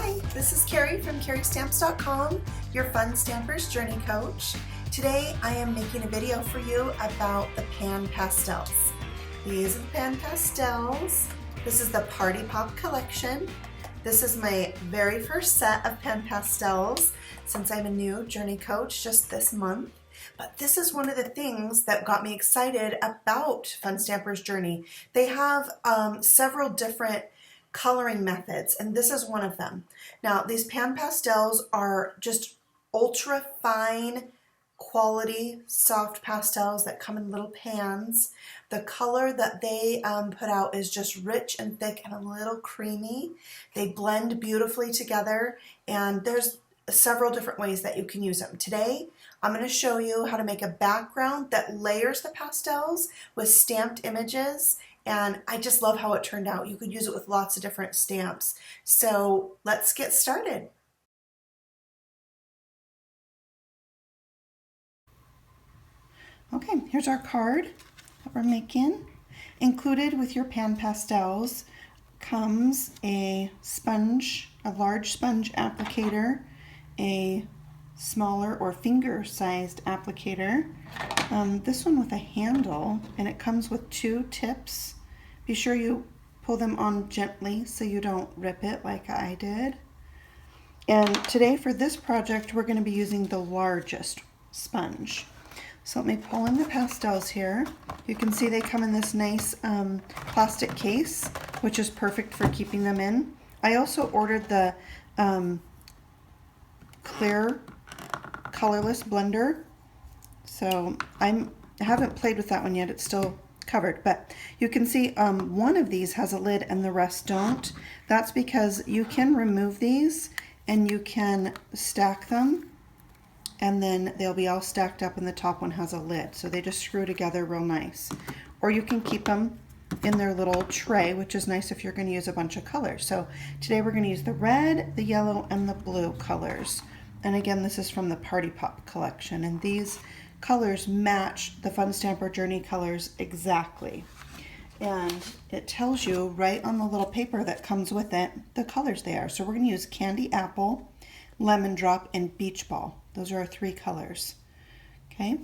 Hi, this is Carrie from carriestamps.com, your Fun Stampers Journey Coach. Today I am making a video for you about the PanPastels. These are the PanPastels. This is the Party Pop collection. This is my very first set of PanPastels since I'm a new Journey Coach just this month. But this is one of the things that got me excited about Fun Stampers Journey. They have several different coloring methods, and this is one of them. Now, these PanPastels are just ultra fine quality soft pastels that come in little pans. The color that they put out is just rich and thick and a little creamy. They blend beautifully together, and there's several different ways that you can use them. Today, I'm going to show you how to make a background that layers the pastels with stamped images, and I just love how it turned out. You could use it with lots of different stamps. So let's get started. Okay, here's our card that we're making. Included with your PanPastels comes a sponge, a large sponge applicator, a smaller or finger-sized applicator. This one with a handle, and it comes with 2 tips. Be sure you pull them on gently so you don't rip it like I did. And today for this project we're going to be using the largest sponge. So let me pull in the pastels here. You can see they come in this nice plastic case, which is perfect for keeping them in. I also ordered the clear colorless blender, so I haven't played with that one yet. It's still covered, but you can see one of these has a lid and the rest don't. That's because you can remove these and you can stack them, and then they'll be all stacked up and the top one has a lid, so they just screw together real nice. Or you can keep them in their little tray, which is nice if you're going to use a bunch of colors. So today we're going to use the red, the yellow, and the blue colors. And again, this is from the Party Pop collection, and these colors match the Fun Stamper Journey colors exactly. And it tells you right on the little paper that comes with it the colors they are. So we're going to use Candy Apple, Lemon Drop, and Beach Ball. Those are our 3 colors. Okay,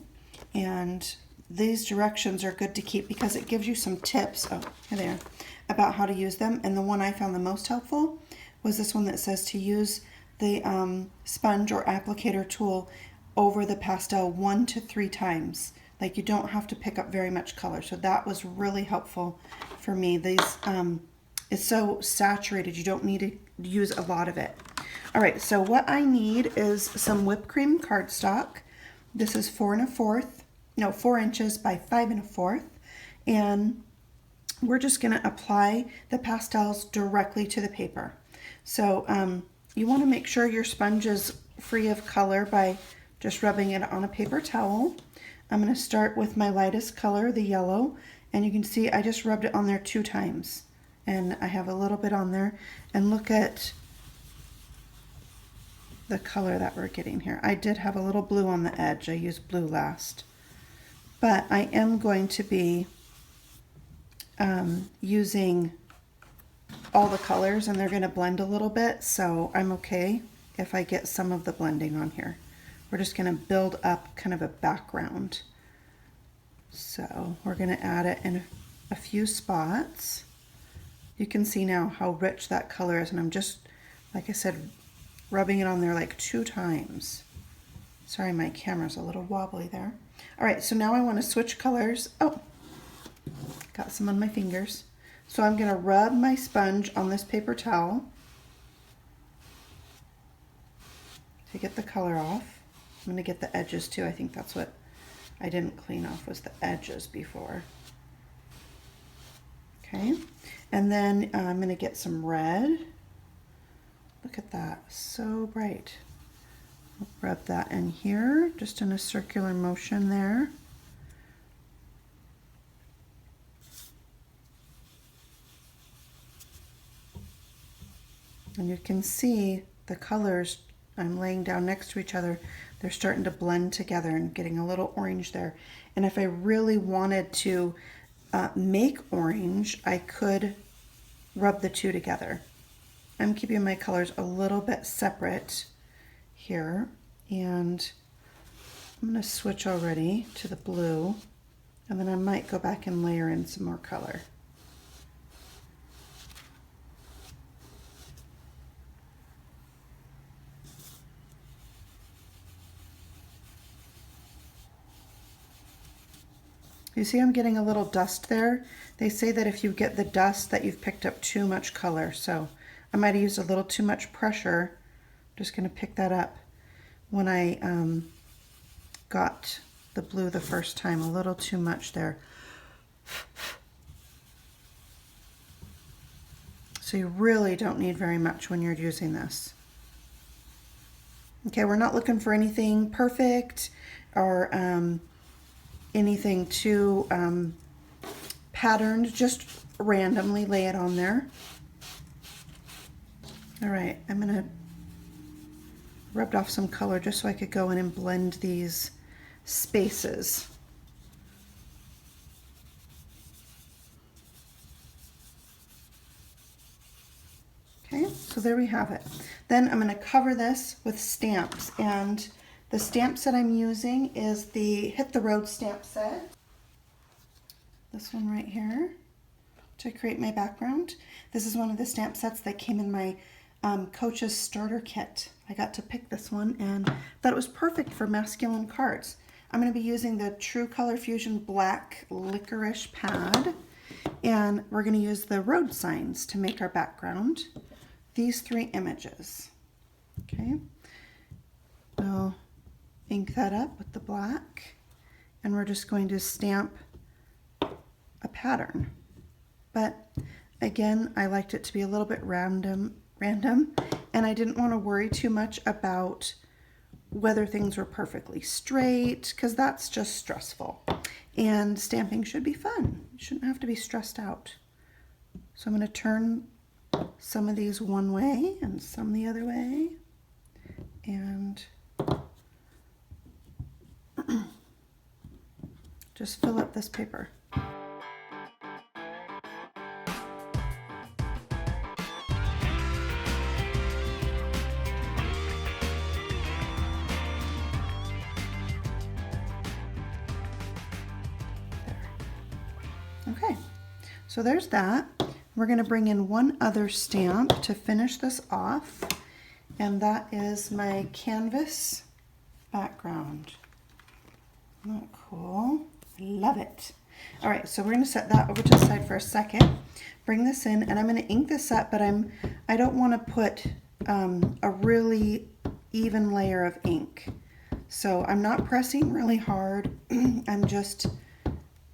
and these directions are good to keep because it gives you some tips, oh, here they are, about how to use them. And the one I found the most helpful was this one that says to use the sponge or applicator tool over the pastel 1 to 3 times. Like, you don't have to pick up very much color. So that was really helpful for me. These it's so saturated, you don't need to use a lot of it. All right, so what I need is some whipped cream cardstock. This is 4 inches by 5 1/4, and we're just going to apply the pastels directly to the paper. So you want to make sure your sponge is free of color by just rubbing it on a paper towel. I'm going to start with my lightest color, the yellow, and you can see I just rubbed it on there 2 times, and I have a little bit on there. And look at the color that we're getting here. I did have a little blue on the edge. I used blue last, but I am going to be using all the colors, and they're going to blend a little bit, so I'm okay if I get some of the blending on here. We're just going to build up kind of a background. So we're going to add it in a few spots. You can see now how rich that color is, and I'm just, like I said, rubbing it on there like 2 times. Sorry, my camera's a little wobbly there. All right, so now I want to switch colors. Oh, got some on my fingers. So I'm going to rub my sponge on this paper towel to get the color off. I'm going to get the edges too. I think that's what I didn't clean off, was the edges before. Okay, and then I'm going to get some red. Look at that, so bright. I'll rub that in here, just in a circular motion there. And you can see the colors I'm laying down next to each other. They're starting to blend together and getting a little orange there. And if I really wanted to make orange, I could rub the 2 together. I'm keeping my colors a little bit separate here, and I'm going to switch already to the blue, and then I might go back and layer in some more color. You see I'm getting a little dust there? They say that if you get the dust that you've picked up too much color, so I might have used a little too much pressure. I'm just going to pick that up when I got the blue the first time, a little too much there. So you really don't need very much when you're using this. Okay, we're not looking for anything perfect or anything too patterned, just randomly lay it on there. All right, I'm gonna rub off some color just so I could go in and blend these spaces. Okay, so there we have it. Then I'm gonna cover this with stamps, and the stamps that I'm using is the Hit the Road stamp set. This one right here to create my background. This is one of the stamp sets that came in my Coach's starter kit. I got to pick this one and thought it was perfect for masculine cards. I'm going to be using the True Color Fusion Black Licorice pad, and we're going to use the road signs to make our background. These 3 images. Okay, we'll ink that up with the black, and we're just going to stamp a pattern. But again, I liked it to be a little bit random, and I didn't want to worry too much about whether things were perfectly straight, because that's just stressful. And stamping should be fun. You shouldn't have to be stressed out. So I'm going to turn some of these one way and some the other way, and just fill up this paper. Okay, so there's that. We're going to bring in one other stamp to finish this off, and that is my canvas background. Isn't that cool? I love it. All right, so we're going to set that over to the side for a second. Bring this in, and I'm going to ink this up, but I don't want to put a really even layer of ink. So I'm not pressing really hard. I'm just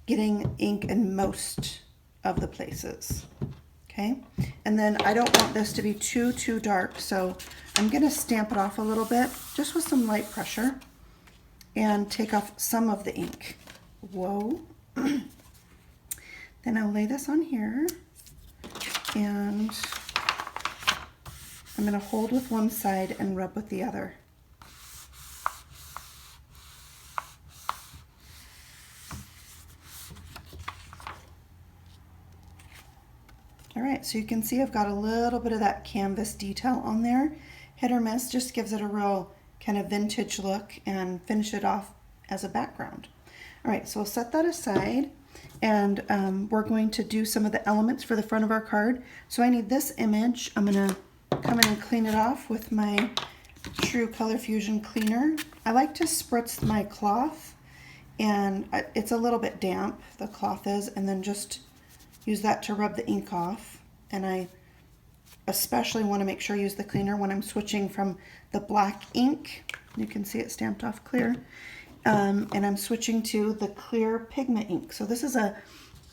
getting ink in most of the places. Okay, and then I don't want this to be too dark, so I'm going to stamp it off a little bit just with some light pressure and take off some of the ink. Whoa. Then I'll lay this on here, and I'm going to hold with one side and rub with the other. All right, so you can see I've got a little bit of that canvas detail on there. Hit or miss just gives it a real kind of vintage look, and finish it off as a background. All right, so we'll set that aside, and we're going to do some of the elements for the front of our card. So I need this image. I'm gonna come in and clean it off with my True Color Fusion cleaner. I like to spritz my cloth, and it's a little bit damp, the cloth is, and then just use that to rub the ink off. And I especially want to make sure I use the cleaner when I'm switching from the black ink. You can see it stamped off clear. And I'm switching to the clear pigment ink. So this is a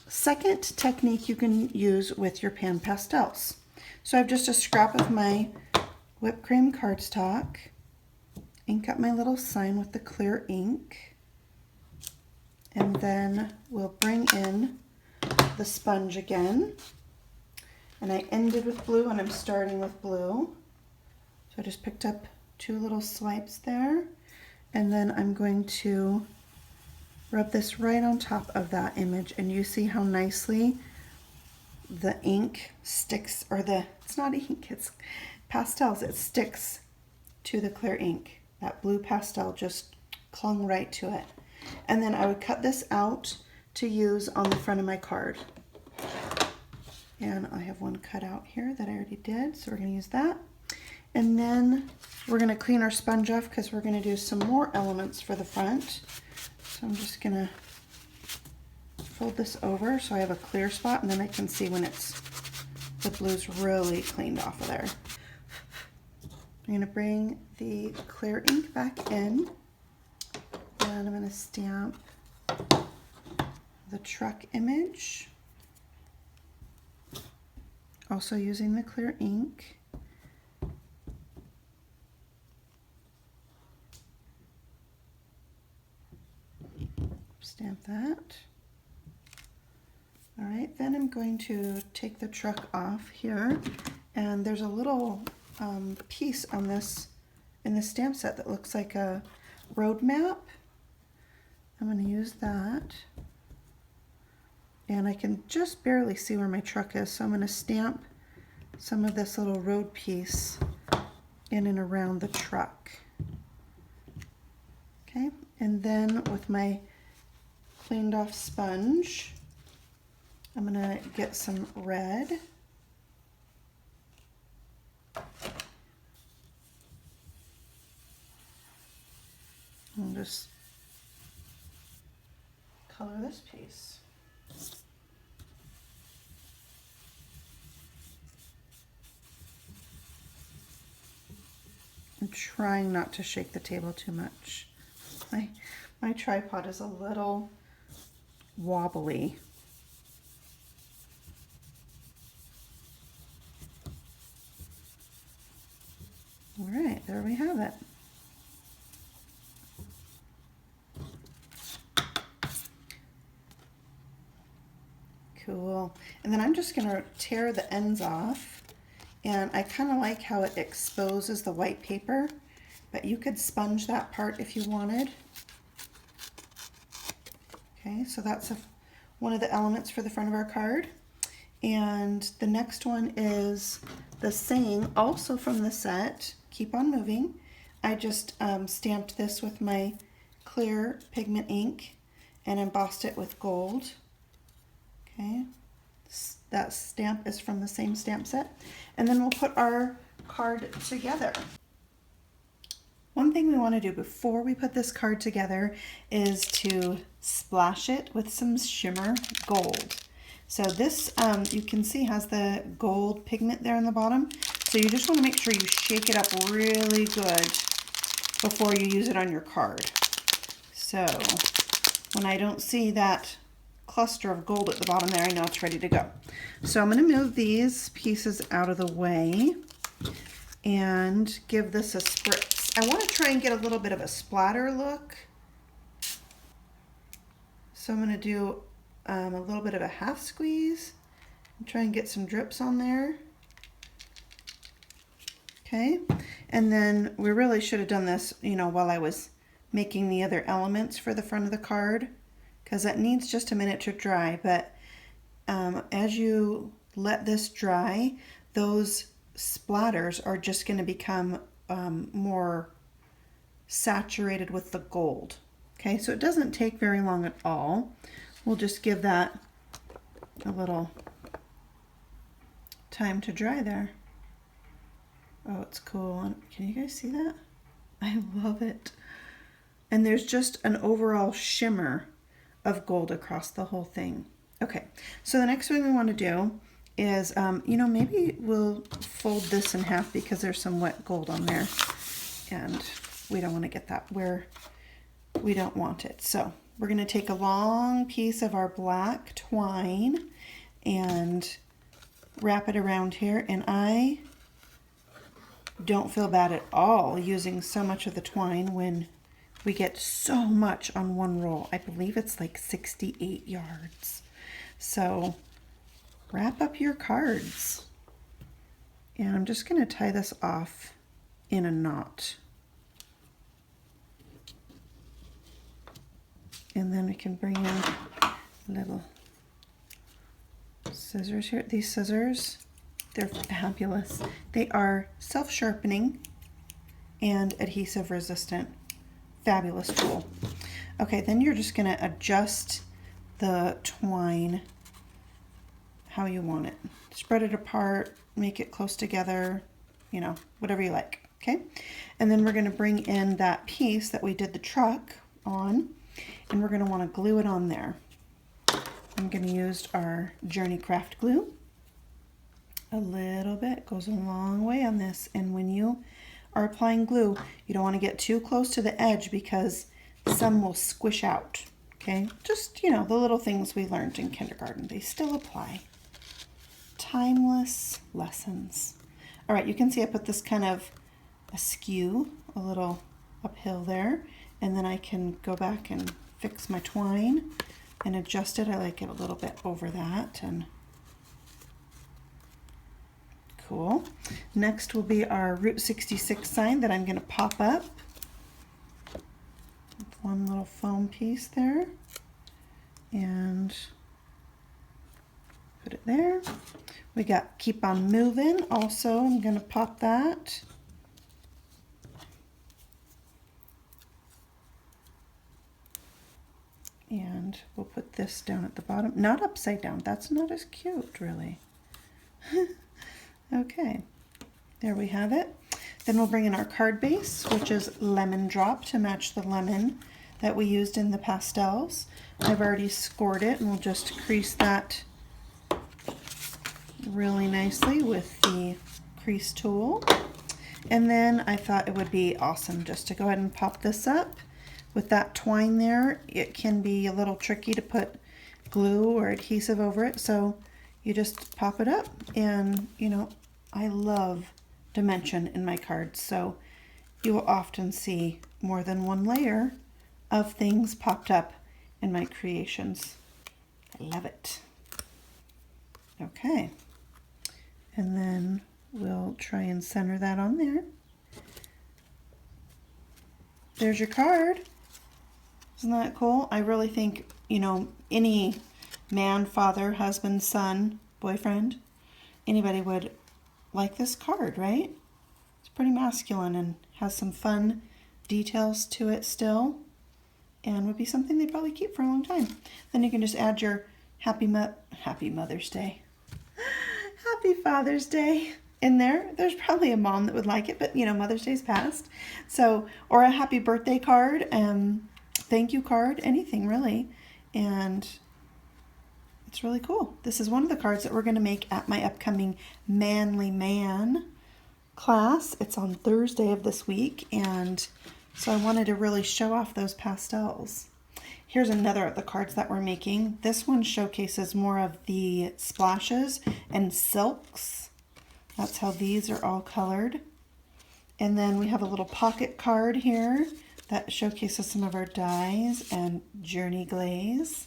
second technique you can use with your PanPastels. So I have just a scrap of my whipped cream cardstock, ink up my little sign with the clear ink, and then we'll bring in the sponge again, and I ended with blue and I'm starting with blue. So I just picked up 2 little swipes there, and then I'm going to rub this right on top of that image, and you see how nicely the ink sticks, or it's not ink, it's pastels, it sticks to the clear ink. That blue pastel just clung right to it. And then I would cut this out to use on the front of my card. And I have one cut out here that I already did, so we're going to use that. And then we're going to clean our sponge off because we're going to do some more elements for the front. So I'm just going to fold this over so I have a clear spot, and then I can see when the blue's really cleaned off of there. I'm going to bring the clear ink back in, and I'm going to stamp the truck image, also using the clear ink. Stamp that. All right, then I'm going to take the truck off here, and there's a little piece on this in the stamp set that looks like a road map. I'm going to use that, and I can just barely see where my truck is, so I'm going to stamp some of this little road piece in and around the truck. Okay, and then with my cleaned off sponge, I'm going to get some red. And just color this piece. I'm trying not to shake the table too much. My tripod is a little wobbly. All right, there we have it. Cool. And then I'm just going to tear the ends off, and I kind of like how it exposes the white paper, but you could sponge that part if you wanted. Okay, so that's one of the elements for the front of our card. And the next one is the saying, also from the set, Keep on Moving. I just stamped this with my clear pigment ink and embossed it with gold. Okay, that stamp is from the same stamp set. And then we'll put our card together. One thing we want to do before we put this card together is to splash it with some shimmer gold. So this, you can see, has the gold pigment there on the bottom. So you just want to make sure you shake it up really good before you use it on your card. So when I don't see that cluster of gold at the bottom there, I know it's ready to go. So I'm going to move these pieces out of the way and give this a spritz. I want to try and get a little bit of a splatter look. So I'm going to do a little bit of a half squeeze and try and get some drips on there. Okay, and then we really should have done this, while I was making the other elements for the front of the card, because that needs just a minute to dry. But as you let this dry, those splatters are just going to become more saturated with the gold. Okay, so it doesn't take very long at all. We'll just give that a little time to dry there. Oh, it's cool. Can you guys see that? I love it. And there's just an overall shimmer of gold across the whole thing. Okay, so the next thing we want to do is, maybe we'll fold this in half because there's some wet gold on there, and we don't want to get that where we don't want it. So we're going to take a long piece of our black twine and wrap it around here, and I don't feel bad at all using so much of the twine when we get so much on one roll. I believe it's like 68 yards. So wrap up your cards. And I'm just going to tie this off in a knot. And then we can bring in a little scissors here. These scissors, they're fabulous. They are self-sharpening and adhesive resistant. Fabulous tool. Okay, then you're just gonna adjust the twine how you want it. Spread it apart, make it close together, you know, whatever you like, okay? And then we're gonna bring in that piece that we did the truck on, and we're gonna wanna glue it on there. I'm gonna use our Journey Craft Glue. A little bit goes a long way on this, and when you are applying glue, you don't wanna get too close to the edge because some will squish out, okay? Just, you know, the little things we learned in kindergarten, they still apply. Timeless lessons. All right, you can see I put this kind of askew, a little uphill there, and then I can go back and fix my twine and adjust it. I like it a little bit over that, and cool. Next will be our Route 66 sign that I'm going to pop up. One little foam piece there, and put it there. We got Keep on Moving. Also, I'm going to pop that. And we'll put this down at the bottom. Not upside down. That's not as cute, really. Okay. There we have it. Then we'll bring in our card base, which is Lemon Drop to match the lemon that we used in the pastels. I've already scored it, and we'll just crease that really nicely with the crease tool. And then I thought it would be awesome just to go ahead and pop this up. With that twine there, it can be a little tricky to put glue or adhesive over it, so you just pop it up. And you know, I love dimension in my cards, so you will often see more than one layer of things popped up in my creations. I love it. Okay, and then we'll try and center that on there. There's your card. Isn't that cool? I really think, you know, any man, father, husband, son, boyfriend, anybody would like this card, right? It's pretty masculine and has some fun details to it still, and would be something they'd probably keep for a long time. Then you can just add your Happy Mother's Day, Happy Father's Day in there. There's probably a mom that would like it, but you know, Mother's Day's passed. So, or a happy birthday card, thank you card, anything really. And it's really cool. This is one of the cards that we're going to make at my upcoming Manly Man class. It's on Thursday of this week, and so I wanted to really show off those pastels. Here's another of the cards that we're making. This one showcases more of the splashes and silks. That's how these are all colored. And then we have a little pocket card here that showcases some of our dies and Journey glaze.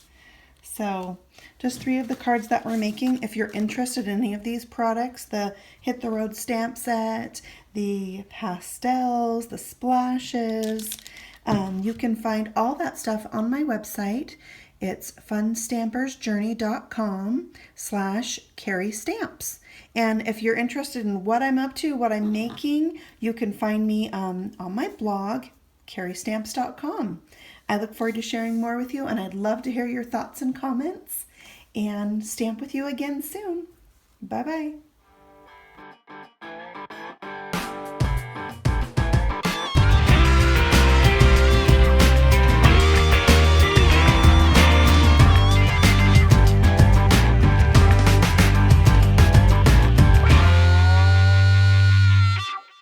So just 3 of the cards that we're making. If you're interested in any of these products, the Hit the Road stamp set, the pastels, the splashes, you can find all that stuff on my website. It's funstampersjourney.com/carrystamps. And if you're interested in what I'm up to, what I'm making, you can find me on my blog, carrystamps.com. I look forward to sharing more with you, and I'd love to hear your thoughts and comments, and stamp with you again soon. Bye-bye.